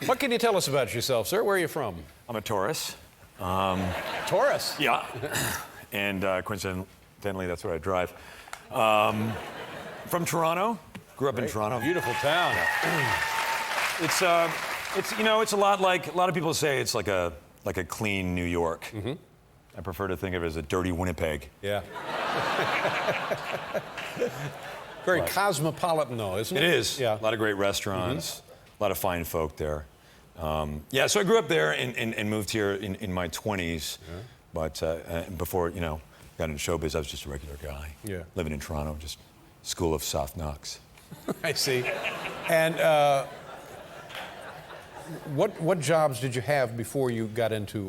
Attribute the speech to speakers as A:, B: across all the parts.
A: What can you tell us about yourself, sir? Where are you from?
B: I'm a Taurus.
A: Taurus?
B: Yeah. And coincidentally, that's what I drive. From Toronto. Grew up in Toronto.
A: Beautiful town.
B: It's a lot like, a lot of people say it's like a clean New York. Mm-hmm. I prefer to think of it as a dirty Winnipeg.
A: Yeah. Very cosmopolitan, though, isn't it?
B: It is.
A: Yeah.
B: A lot of great restaurants, a lot of fine folk there. Yeah, so I grew up there and moved here in my 20s. Yeah. But before, got into showbiz, I was just a regular guy.
A: Yeah.
B: Living in Toronto, just school of soft knocks.
A: I see. And what jobs did you have before you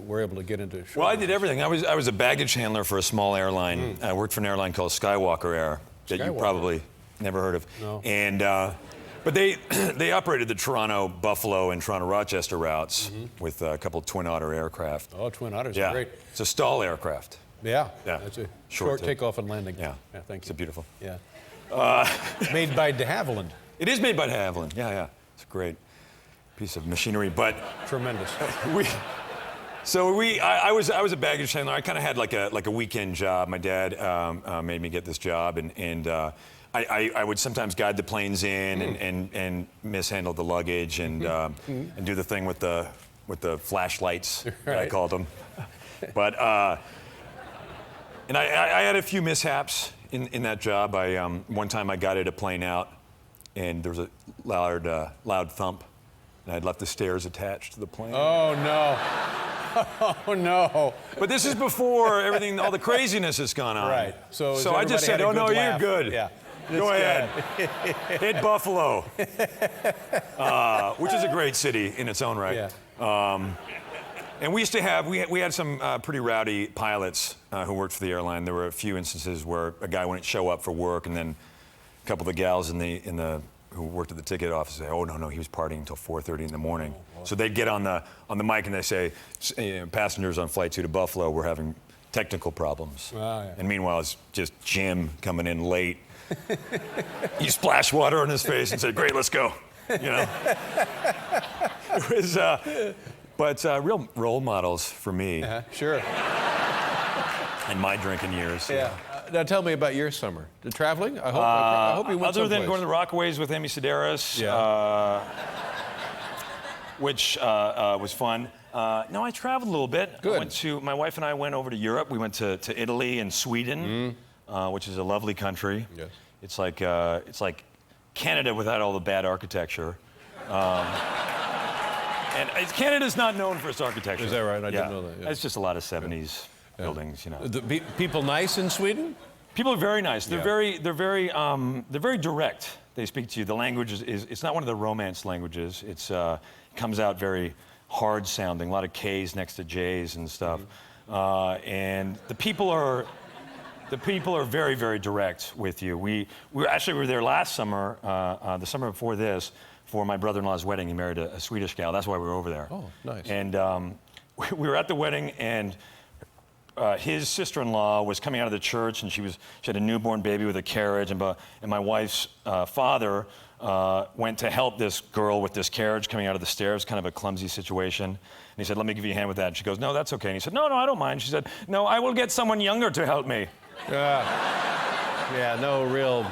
A: were able to get into showbiz?
B: Well, I did everything. I was a baggage handler for a small airline. I worked for an airline called Skywalker Air that you probably never heard of.
A: No.
B: And but they operated the Toronto, Buffalo, and Toronto, Rochester routes with a couple of Twin Otter aircraft.
A: Oh, Twin Otters
B: are
A: great.
B: It's a stall aircraft.
A: Yeah.
B: Yeah.
A: That's a short takeoff and landing.
B: Yeah.
A: Yeah, thank you.
B: It's beautiful.
A: Yeah. Made by de Havilland.
B: It is made by de Havilland. Yeah, yeah. It's a great piece of machinery, but
A: tremendous.
B: I was a baggage handler. I kind of had like a weekend job. My dad made me get this job, and I would sometimes guide the planes in and mishandle the luggage and do the thing with the flashlights,
A: right.
B: I called them. But and I had a few mishaps in that job. One time I guided a plane out, and there was a loud thump, and I'd left the stairs attached to the plane.
A: Oh no! Oh no!
B: But this is before everything, all the craziness has gone on.
A: Right. So
B: I just said, "Oh no,
A: laugh.
B: you're good.
A: Yeah.
B: Go ahead. Hit Buffalo," which is a great city in its own right.
A: Yeah.
B: And we used to have, we had some pretty rowdy pilots who worked for the airline. There were a few instances where a guy wouldn't show up for work, and then a couple of the gals who worked at the ticket office say, "Oh no, he was partying until 4:30 in the morning." So they'd get on the mic and they say, "Passengers on flight 2 to Buffalo, we're having technical problems."
A: Oh, yeah.
B: And meanwhile, it's just Jim coming in late. He splashed water on his face and said, "Great, let's go." It was. But real role models for me.
A: Sure.
B: In my drinking years.
A: Yeah. Now tell me about your summer. The traveling? I hope you went
B: Other than
A: someplace.
B: going to the Rockaways with Amy Sedaris, which was fun. No, I traveled a little bit.
A: Good.
B: My wife and I went over to Europe. We went to Italy and Sweden, which is a lovely country.
A: Yes.
B: It's like Canada without all the bad architecture. And Canada's not known for its architecture.
A: Is that right? I didn't know that. Yeah.
B: It's just a lot of 70s buildings,
A: The people nice in Sweden?
B: People are very nice. They're very direct. They speak to you. The language it's not one of the Romance languages. It comes out very hard sounding. A lot of K's next to J's and stuff. And the people are very, very direct with you. We were there last summer, the summer before this, for my brother-in-law's wedding. He married a Swedish gal. That's why we were over there.
A: Oh, nice.
B: And we were at the wedding, and his sister-in-law was coming out of the church, and she had a newborn baby with a carriage, and my wife's father went to help this girl with this carriage coming out of the stairs, kind of a clumsy situation. And he said, "Let me give you a hand with that." And she goes, "No, that's okay." And he said, "No, I don't mind." She said, "No, I will get someone younger to help me."
A: Yeah, no real.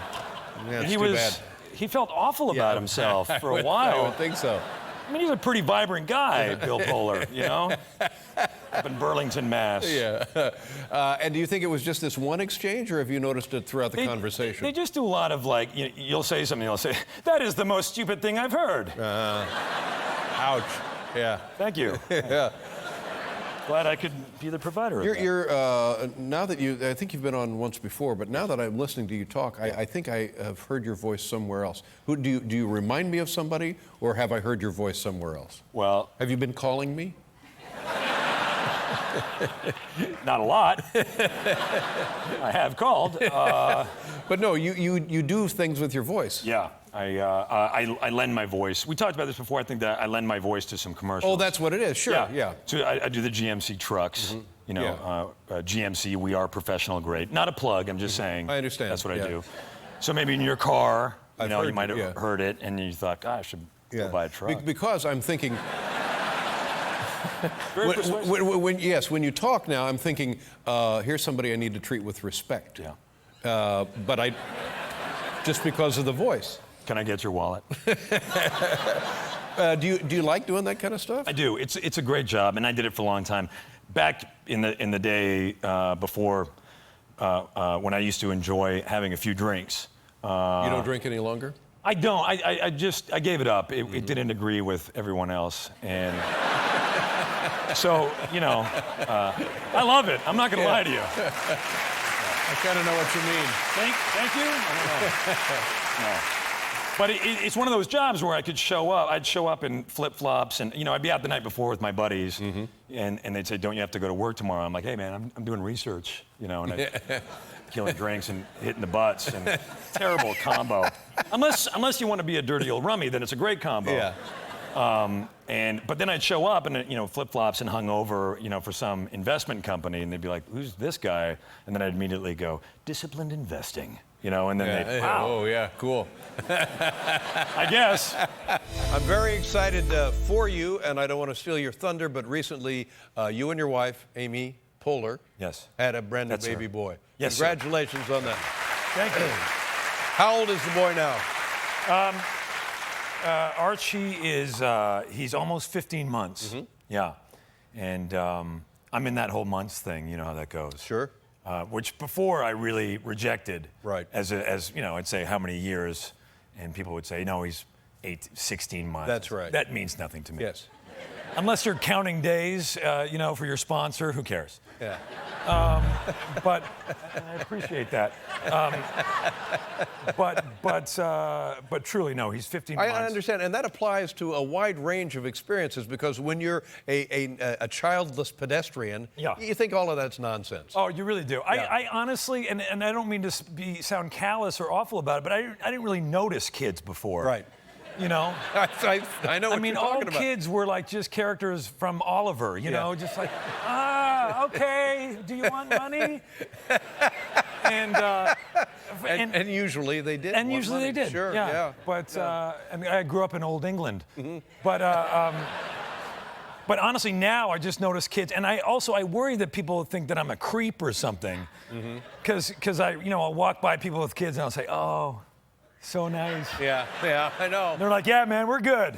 A: Yeah, it's too bad.
B: He felt awful about himself for a while.
A: I would think so.
B: I mean, he's a pretty vibrant guy, Bill Poehler, up in Burlington, Mass.
A: Yeah. And do you think it was just this one exchange, or have you noticed it throughout the conversation?
B: They just do a lot of you'll say something, they'll say, "That is the most stupid thing I've heard."
A: Ouch. Yeah.
B: Thank you.
A: Yeah.
B: Glad I could be the provider of that.
A: Now that I think you've been on once before, but now that I'm listening to you talk, I think I have heard your voice somewhere else. Do you remind me of somebody, or have I heard your voice somewhere else?
B: Well,
A: have you been calling me?
B: Not a lot. I have called.
A: But no, you do things with your voice.
B: Yeah. I lend my voice. We talked about this before. I think that I lend my voice to some commercials.
A: Oh, that's what it is. Sure. Yeah.
B: So I do the GMC trucks. GMC, we are professional grade. Not a plug. I'm just saying.
A: I understand.
B: That's what I do. So maybe in your car, you might have
A: it,
B: heard it, and you thought, "Gosh, go buy a truck.
A: Because I'm thinking,
B: Very persuasive.
A: when you talk now, I'm thinking, here's somebody I need to treat with respect.
B: Yeah.
A: But just because of the voice.
B: Can I get your wallet?
A: Do you like doing that kind of stuff?
B: I do. It's a great job, and I did it for a long time. Back in the day before, when I used to enjoy having a few drinks.
A: You don't drink any longer?
B: I don't. I gave it up. It didn't agree with everyone else, and so I love it. I'm not going to lie to you.
A: I kind of know what you mean.
B: Thank you. I don't know. No. But it's one of those jobs where I could show up. I'd show up in flip-flops, and I'd be out the night before with my buddies, and they'd say, "Don't you have to go to work tomorrow?" I'm like, "Hey, man, I'm doing research," and I'm killing drinks and hitting the butts, and terrible combo. Unless you want to be a dirty old rummy, then it's a great combo.
A: Yeah.
B: But then I'd show up in flip-flops and hungover, for some investment company, and they'd be like, "Who's this guy?" And then I'd immediately go, "Disciplined investing." And then they'd, wow.
A: Oh, yeah, cool.
B: I guess.
A: I'm very excited for you, and I don't want to steal your thunder, but recently you and your wife, Amy Poehler,
B: Yes.
A: had a brand new
B: That's
A: baby
B: her.
A: boy.
B: Yes, sir.
A: Congratulations on that.
B: Thank you.
A: How old is the boy now?
B: Archie is, he's almost 15 months. Yeah. And I'm in that whole months thing, you know how that goes.
A: Sure.
B: Which before I really rejected.
A: Right.
B: As I'd say how many years, and people would say, no, he's 16 months.
A: That's right.
B: That means nothing to me.
A: Yes.
B: Unless you're counting days, for your sponsor, who cares?
A: Yeah.
B: But and I appreciate that. But truly, no, he's 15 months.
A: I understand, and that applies to a wide range of experiences because when you're a childless pedestrian,
B: Yeah.
A: you think all of that's nonsense.
B: Oh, you really do.
A: Yeah.
B: I honestly, and I don't mean to sound callous or awful about it, but I didn't really notice kids before.
A: Right.
B: You know?
A: I know what you're
B: all
A: talking about.
B: kids were like just characters from Oliver, you know, just like, okay, do you want money?
A: And usually they did.
B: And
A: want
B: usually
A: money.
B: they did.
A: Sure, yeah.
B: But I grew up in Old England. But honestly, now I just notice kids, and I worry that people think that I'm a creep or something, because I'll walk by people with kids and I'll say, oh. So nice.
A: Yeah, I know.
B: And they're like, yeah, man, we're good.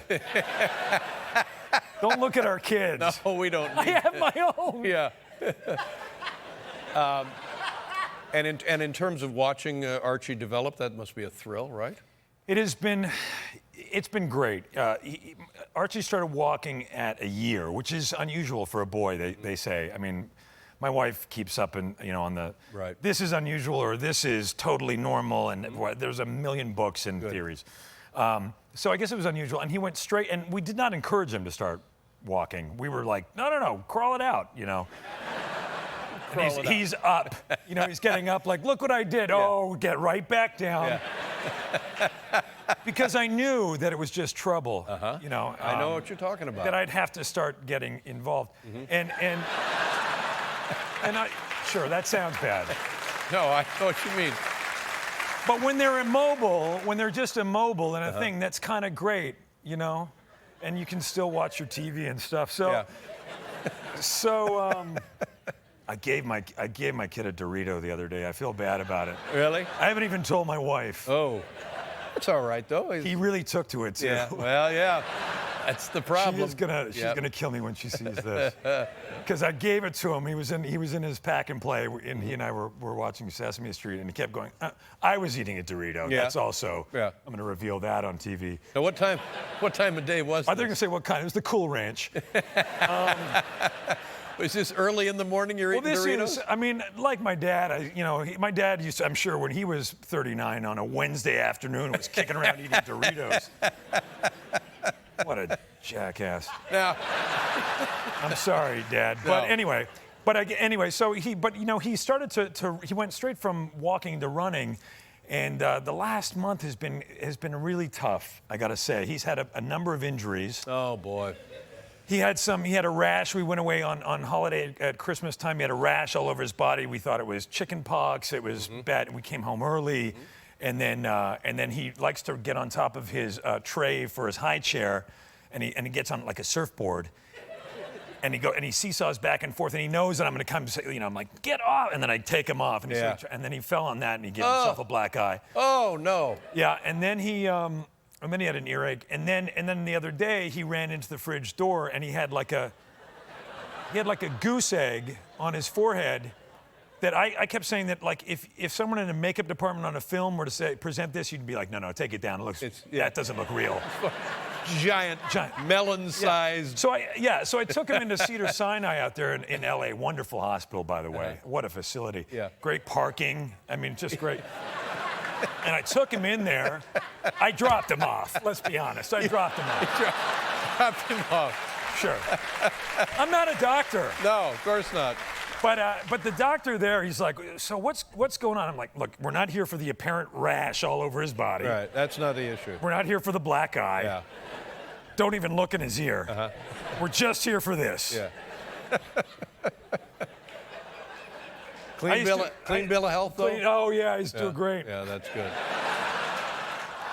B: Don't look at our kids.
A: No, we don't.
B: I have my own.
A: Yeah. And in terms of watching Archie develop, that must be a thrill, right?
B: It's been great. Archie started walking at a year, which is unusual for a boy, they say. I mean, my wife keeps up on the,
A: right.
B: This is unusual or this is totally normal, and there's a million books and theories. So I guess it was unusual, and he went straight, and we did not encourage him to start walking. We were like, no, crawl it out, And he's up, he's getting up like, look what I did. Yeah. Oh, get right back down. Yeah. Because I knew that it was just trouble,
A: I know what you're talking about.
B: That I'd have to start getting involved. Sure, that sounds bad.
A: No, I know what you mean.
B: But when they're immobile, when they're just immobile in a thing, that's kind of great, and you can still watch your TV and stuff. So, I gave my kid a Dorito the other day. I feel bad about it.
A: Really?
B: I haven't even told my wife.
A: Oh, it's all right though.
B: He really took to it too.
A: Yeah. Well, yeah. That's the problem.
B: She's gonna kill me when she sees this. Because I gave it to him. He was in his pack and play, and he and I were watching Sesame Street, and he kept going. I was eating a Dorito.
A: Yeah.
B: That's also.
A: Yeah.
B: I'm gonna reveal that on TV.
A: Now, what time of day was
B: They're gonna say what kind. It was the Cool Ranch.
A: Was this early in the morning you're eating Doritos?
B: Like my dad, my dad used to, I'm sure when he was 39 on a Wednesday afternoon, was kicking around eating Doritos. What a jackass.
A: Now,
B: I'm sorry, Dad.
A: No.
B: But anyway, so he started he went straight from walking to running, and the last month has been really tough, I gotta say. He's had a number of injuries.
A: Oh boy.
B: He had a rash. We went away on holiday at Christmas time. He had a rash all over his body. We thought it was chicken pox. It was bad. We came home early. and then he likes to get on top of his tray for his high chair, and he gets on like a surfboard. And he seesaws back and forth, and he knows that I'm going to come say, I'm like, get off, and then I take him off, and then he fell on that, and he gave himself a black eye.
A: Oh no!
B: Yeah, and then he had an earache, and then the other day he ran into the fridge door, and he had like a goose egg on his forehead. That I kept saying that like if someone in the makeup department on a film were to present this, you'd be like, no, take it down. It looks that doesn't look real.
A: Giant melon-sized.
B: So I took him into Cedars-Sinai out there in LA. Wonderful hospital, by the way. What a facility.
A: Yeah.
B: Great parking. I mean, just great. And I took him in there. I dropped him off. Let's be honest. I dropped him off.
A: Dropped him off.
B: Sure. I'm not a doctor.
A: No, of course not.
B: But the doctor there, he's like, so what's going on? I'm like, look, we're not here for the apparent rash all over his body.
A: Right, that's not the issue.
B: We're not here for the black eye.
A: Yeah.
B: Don't even look in his ear.
A: Uh-huh.
B: We're just here for this.
A: Yeah. Clean bill of health, though?
B: Oh, yeah, he's doing great.
A: Yeah, that's good.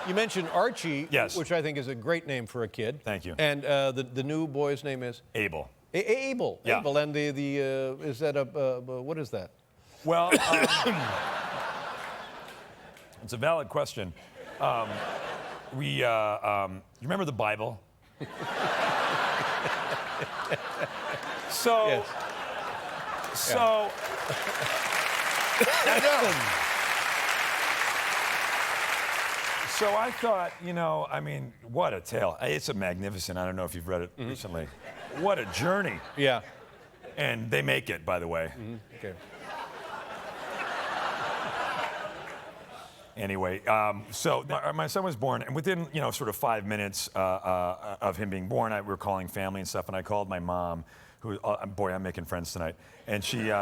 A: You mentioned Archie,
B: yes,
A: which I think is a great name for a kid.
B: Thank you.
A: And the new boy's name is?
B: Abel.
A: Abel.
B: Yeah.
A: Abel. And is that what is that?
B: Well, it's a valid question. You remember the Bible? So,
A: yes.
B: So. So I thought, I mean, what a tale. It's a magnificent. I don't know if you've read it recently. What a journey.
A: Yeah.
B: And they make it, by the way.
A: Okay.
B: Anyway, so my son was born, and within, sort of 5 minutes of him being born, we were calling family and stuff, and I called my mom, who, boy, I'm making friends tonight, and she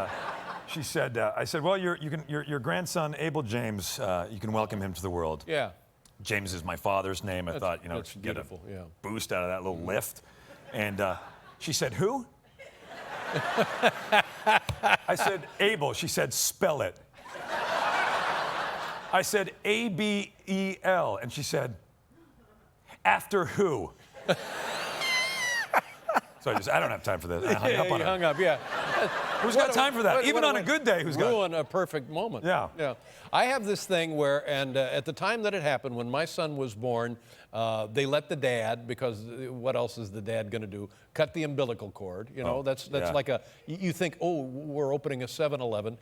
B: said, I said, well, your grandson, Abel James, you can welcome him to the world.
A: Yeah.
B: James is my father's name. I thought,
A: that's
B: get a
A: beautiful, yeah.
B: boost out of that little lift. And she said, who? I said, Abel. She said, spell it. I said, A-B-E-L. And she said, after who? So I don't have time for this. I hung up on her.
A: Hung up, yeah.
B: Who's got time for that? Even on a good day, who's got?
A: Ruin a perfect moment.
B: Yeah.
A: Yeah. I have this thing where, and at the time that it happened, when my son was born, they let the dad, because what else is the dad going to do? Cut the umbilical cord. That's like you think, oh, we're opening a 7-Eleven.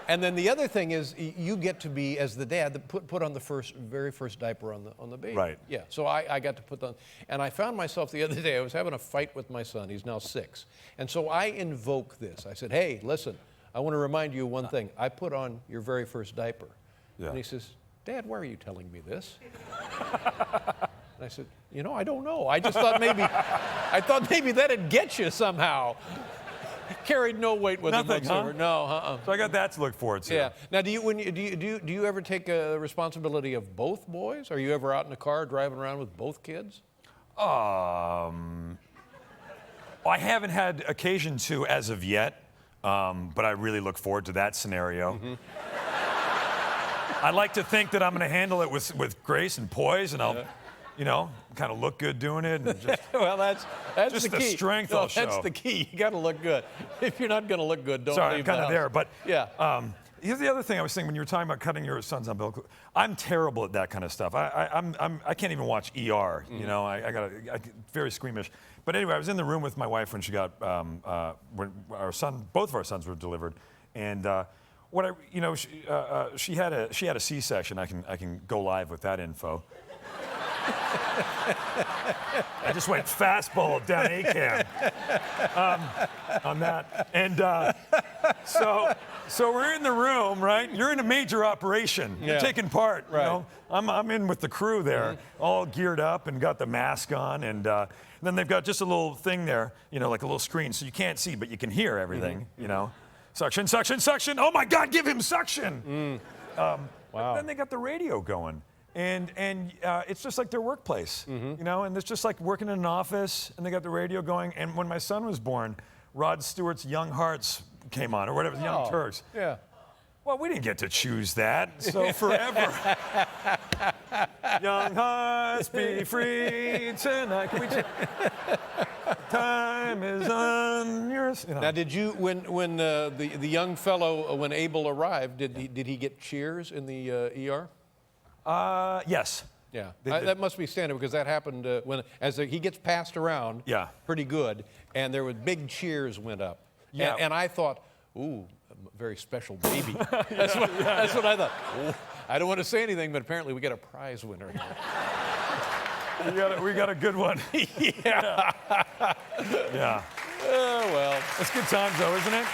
A: And then the other thing is you get to be, as the dad, put on the very first diaper on the baby.
B: Right.
A: Yeah. So I got to put on, and I found myself the other day, I was having a fight with my son. He's now 6. And so I invoke this. I said, hey, listen, I want to remind you of one thing. I put on your very first diaper. Yeah. And he says, Dad, why are you telling me this? And I said, I don't know. I just thought maybe that'd get you somehow. Carried no weight with him whatsoever.
B: Huh?
A: No,
B: So I got that to look forward to.
A: Yeah. Now, do you ever take a responsibility of both boys? Are you ever out in a car driving around with both kids?
B: I haven't had occasion to as of yet, but I really look forward to that scenario. Mm-hmm. I like to think that I'm going to handle it with grace and poise, and I'll. Kind of look good doing it. And just,
A: well, that's
B: just
A: the key.
B: Strength I'll show.
A: That's the key. You got to look good. If you're not going to look good, don't
B: Sorry,
A: leave
B: I'm kind of there. But
A: yeah.
B: Here's the other thing I was saying when you were talking about cutting your son's umbilical. I'm terrible at that kind of stuff. I can't even watch ER. Mm-hmm. I very squeamish. But anyway, I was in the room with my wife when she got when both of our sons were delivered, and she had a C-section. I can go live with that info. I just went fastball down ACAM on that. And so we're in the room, right? You're in a major operation. You're taking part,
A: right.
B: I'm in with the crew there, all geared up and got the mask on. And then they've got just a little thing there, like a little screen, so you can't see, but you can hear everything, Suction, suction, suction. Oh, my God, give him suction.
A: Wow.
B: Then they got the radio going. And it's just like their workplace, and it's just like working in an office, and they got the radio going. And when my son was born, Rod Stewart's Young Hearts came on, or whatever, Young Turks.
A: Yeah.
C: Well, we didn't get to choose that, so forever. Young hearts be free tonight. Can we time is on yours. You know.
A: Now, did you, when the young fellow, when Abel arrived, did he get cheers in the ER?
C: Yes.
A: Yeah, that must be standard because that happened he gets passed around.
C: Yeah.
A: Pretty good, and there were big cheers went up.
C: Yeah.
A: And I thought, ooh, a very special baby. That's what I thought. Ooh, I don't want to say anything, but apparently we got a prize winner.
C: We got a good one.
A: Yeah.
C: Yeah.
A: Oh, well.
C: It's good times, though, isn't it?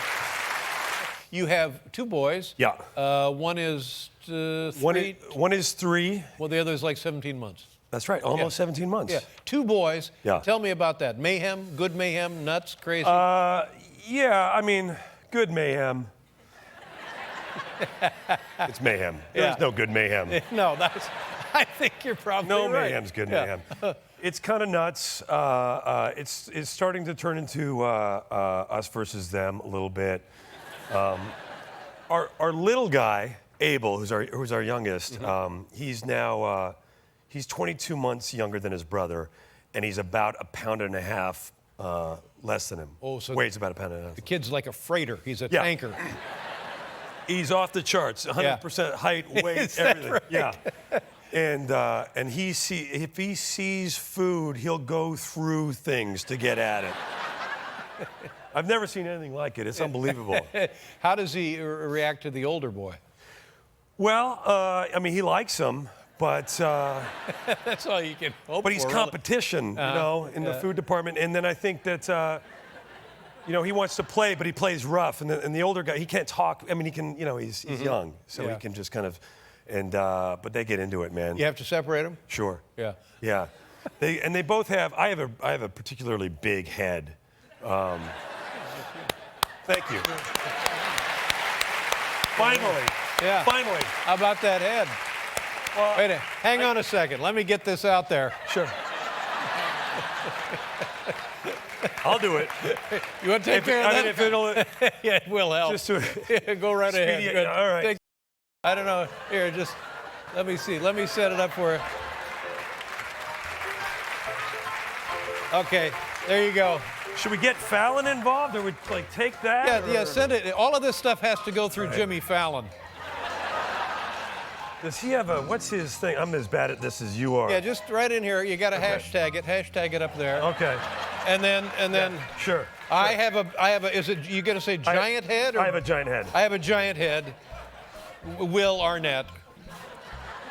A: You have two boys.
C: Yeah.
A: One is 3.
C: One is 3.
A: Well, the other is like 17 months.
C: That's right, almost 17 months.
A: Yeah. 2 boys.
C: Yeah.
A: Tell me about that. Mayhem, good mayhem, nuts, crazy.
C: Yeah, I mean, good mayhem. It's mayhem. There's no good mayhem.
A: No, I think you're probably
C: No
A: right.
C: mayhem's good mayhem. It's kind of nuts. It's starting to turn into us versus them a little bit. Our little guy, Abel, who's our youngest, he's now he's 22 months younger than his brother, and he's about 1.5 pounds less than him.
A: Oh, so
C: weighs about 1.5 pounds.
A: The kid's like a freighter. He's a tanker.
C: He's off the charts. 100% height, weight,
A: Is that
C: everything.
A: right?
C: Yeah. And if he sees food, he'll go through things to get at it. I've never seen anything like it. It's unbelievable.
A: How does he react to the older boy?
C: Well, I mean, he likes him, but
A: That's all you can hope
C: but he's
A: for.
C: competition, you know, in the food department. And then I think that you know, he wants to play, but he plays rough. And the older guy, he can't talk. I mean, he can, you know, he's young, so he can just kind of. And but they get into it, man.
A: You have to separate them?
C: Sure.
A: Yeah.
C: Yeah. They both have. I have a particularly big head. Thank you. Finally.
A: Yeah.
C: Finally.
A: How about that head?
C: Well,
A: Wait a hang on a second. Let me get this out there.
C: Sure. I'll do it.
A: You want to take care of that?
C: If it'll
A: Yeah, it will help.
C: just to
A: Go right ahead.
C: Speedy-
A: Good.
C: all right.
A: I don't know. Here, just let me see. Let me set it up for you. Okay, there you go.
C: Should we get Fallon involved, or would like take that?
A: Yeah, yeah.
C: or-
A: Send it. All of this stuff has to go through Jimmy Fallon.
C: Does he have a? What's his thing? I'm as bad at this as you are.
A: Yeah, just right in here. You got to hashtag it. Hashtag it up there.
C: Okay.
A: And then
C: Sure.
A: I have a. Is it you going to say giant head? Or?
C: I have a giant head.
A: I have a giant head. Will Arnett.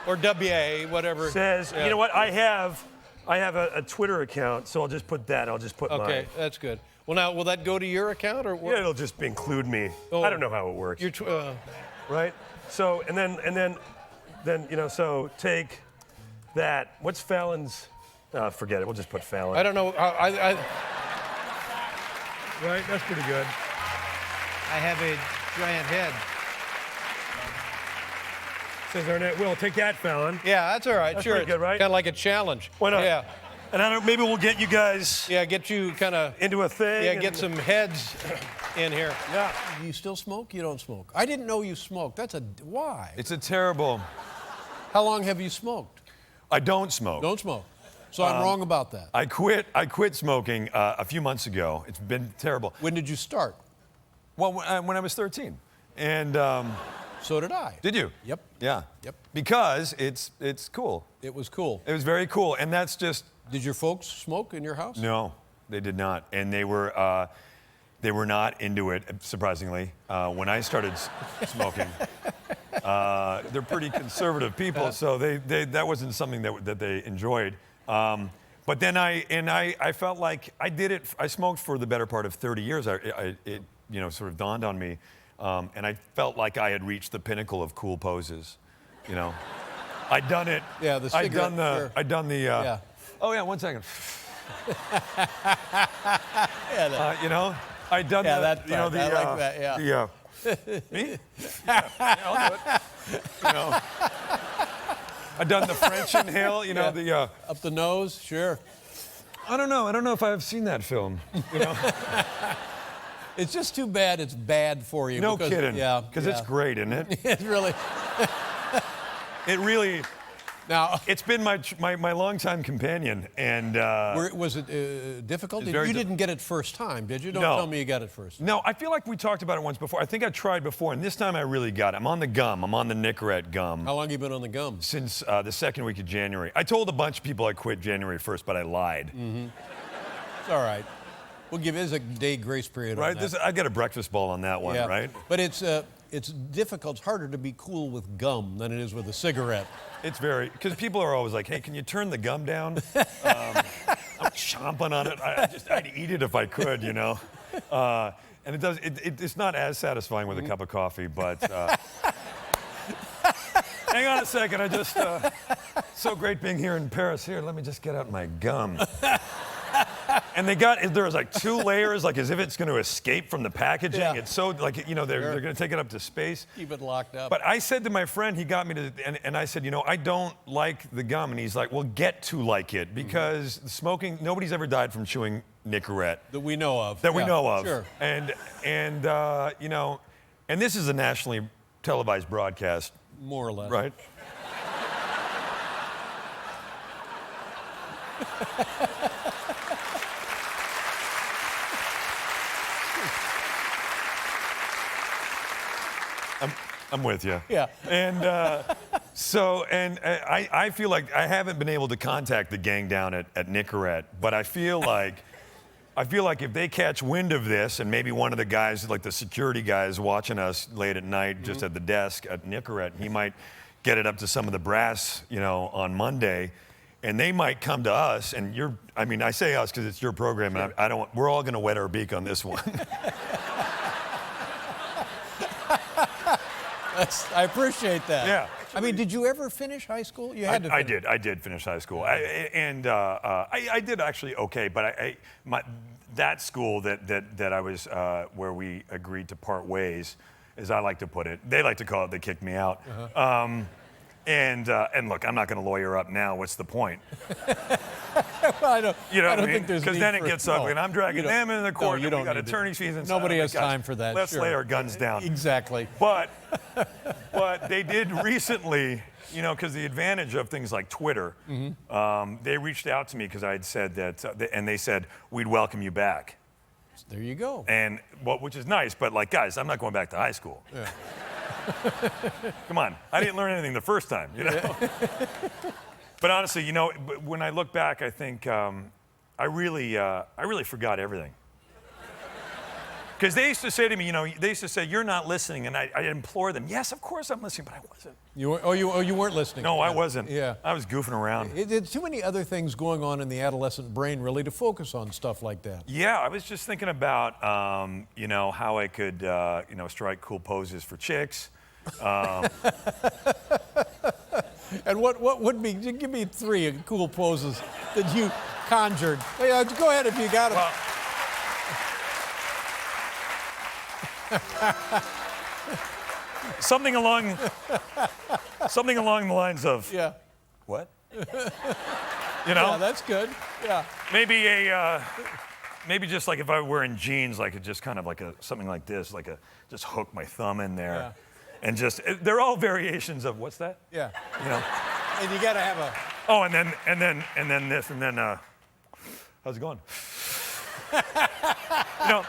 A: Or WA, whatever.
C: Says,
A: Yeah.
C: you know what? I have a Twitter account, so I'll just put that. I'll just put
A: Okay,
C: mine.
A: that's good. Well, now will that go to your account or what?
C: Yeah, it'll just include me.
A: Oh.
C: I don't know how it works. Right? So and then you know, so take that. What's Fallon's? Forget it. We'll just put Fallon.
A: I don't know.
C: Right? That's pretty good.
A: I have a giant head.
C: Says Arnett. Will take that, Fallon.
A: Yeah, that's all right.
C: That's
A: sure.
C: pretty good, right?
A: Kind of like a challenge.
C: Why not?
A: Yeah.
C: And I don't. Maybe we'll get you guys
A: Yeah, get you kind of.
C: into a thing.
A: Yeah,
C: and-
A: get some heads in here.
C: Yeah.
A: You still smoke? You don't smoke? I didn't know you smoked. Why?
B: It's a terrible.
A: How long have you smoked?
B: I don't smoke.
A: Don't smoke. So I'm wrong about that.
B: I quit smoking a few months ago. It's been terrible.
A: When did you start?
B: Well, when I was 13. And
A: So did I.
B: did you?
A: Yep.
B: Yeah.
A: Yep.
B: Because it's cool.
A: It was cool.
B: It was very cool, and that's just
A: Did your folks smoke in your house?
B: no, they did not, and they were not into it. Surprisingly, when I started smoking, they're pretty conservative people, so that wasn't something that they enjoyed. But then I felt like I did it. I smoked for the better part of 30 years. It sort of dawned on me, and I felt like I had reached the pinnacle of cool poses. You know, I'd done it.
A: Yeah, the cigarette.
B: I'd done the.
A: Yeah.
B: Oh yeah, 1 second.
A: Yeah,
B: You know, I'd done
A: Yeah,
B: the.
A: that
B: You know
A: part.
B: the.
A: I like that, yeah.
B: Me? Yeah, I'll do it. You know. I'd done the French inhale. You know
A: Yeah.
B: the.
A: Up the nose, sure.
B: I don't know if I've seen that film. You know.
A: It's just too bad it's bad for you.
C: No kidding.
A: Yeah.
C: Because it's great, isn't it?
A: It's really.
C: It really.
A: Now,
C: it's been my longtime companion, and
A: was it difficult? You
C: very
A: didn't get it first time, did you? Don't
C: No.
A: tell me you got it first.
C: No, I feel like we talked about it once before. I think I tried before, and this time I really got it. I'm on the gum. I'm on the Nicorette gum.
A: How long have you been on the gum?
C: Since the second week of January. I told a bunch of people I quit January 1st, but I lied.
A: Mm-hmm. It's all right. We'll give it a day grace period
C: Right?
A: on that.
C: I get a breakfast ball on that one,
A: Yeah.
C: right?
A: But it's difficult. It's harder to be cool with gum than it is with a cigarette.
C: It's because people are always like, hey, can you turn the gum down? I'm chomping on it. I'd eat it if I could, you know? And it's not as satisfying with a cup of coffee, but hang on a second. So great being here in Paris. Here, let me just get out my gum. And there was like 2 layers, like as if it's going to escape from the packaging.
A: Yeah.
C: It's so like, you know, they're going to take it up to space.
A: Keep it locked up.
C: But I said to my friend, he got me to, and I said, you know, I don't like the gum. And he's like, well, get to like it, because smoking, nobody's ever died from chewing Nicorette.
A: That we know of.
C: That we know of.
A: Sure.
C: And you know, and this is a nationally televised broadcast.
A: More or less.
C: Right? I'm with you.
A: Yeah.
C: And I feel like I haven't been able to contact the gang down at Nicorette, but I feel like if they catch wind of this, and maybe one of the guys, like the security guys watching us late at night just at the desk at Nicorette, he might get it up to some of the brass, you know, on Monday, and they might come to us, and I say us because it's your program, and we're all going to wet our beak on this one.
A: I appreciate that.
C: Yeah.
A: I mean, did you ever finish high school? You had to.
C: I did finish high school. I did actually okay, but that school that I was where we agreed to part ways, as I like to put it, they like to call it, they kicked me out.
A: Uh-huh.
C: And look, I'm not going to lawyer up now. What's the point?
A: I don't think there's
C: because then it gets ugly, and I'm dragging them into the court.
A: No,
C: and we got attorney's fees and
A: nobody has
C: gosh,
A: time for that.
C: Let's
A: sure.
C: lay our guns down.
A: Exactly.
C: But they did recently, you know, because the advantage of things like Twitter, they reached out to me because I had said that, and they said, we'd welcome you back.
A: There you go.
C: And which is nice, but like, guys, I'm not going back to high school.
A: Yeah.
C: Come on, I didn't learn anything the first time, you know. But honestly, you know, when I look back, I think I really forgot everything. Because they used to say to me, you know, they used to say, you're not listening, and I implore them, yes, of course I'm listening, but I wasn't.
A: You weren't listening.
C: No, I wasn't.
A: Yeah.
C: I was goofing around.
A: There's too many other things going on in the adolescent brain, really, to focus on stuff like that.
C: Yeah, I was just thinking about, you know, how I could, you know, strike cool poses for chicks.
A: And what would be? Give me 3 cool poses that you conjured. Yeah, go ahead if you got them.
C: Well, something along the lines of,
A: Yeah.
C: what? You know?
A: Yeah, that's good. Yeah.
C: Maybe just like if I were wearing jeans, like just kind of like something like this, just hook my thumb in there.
A: Yeah.
C: And they're all variations of, what's that?
A: Yeah.
C: You know?
A: And you got to have a.
C: Oh, and then this, and then, how's it going? You know,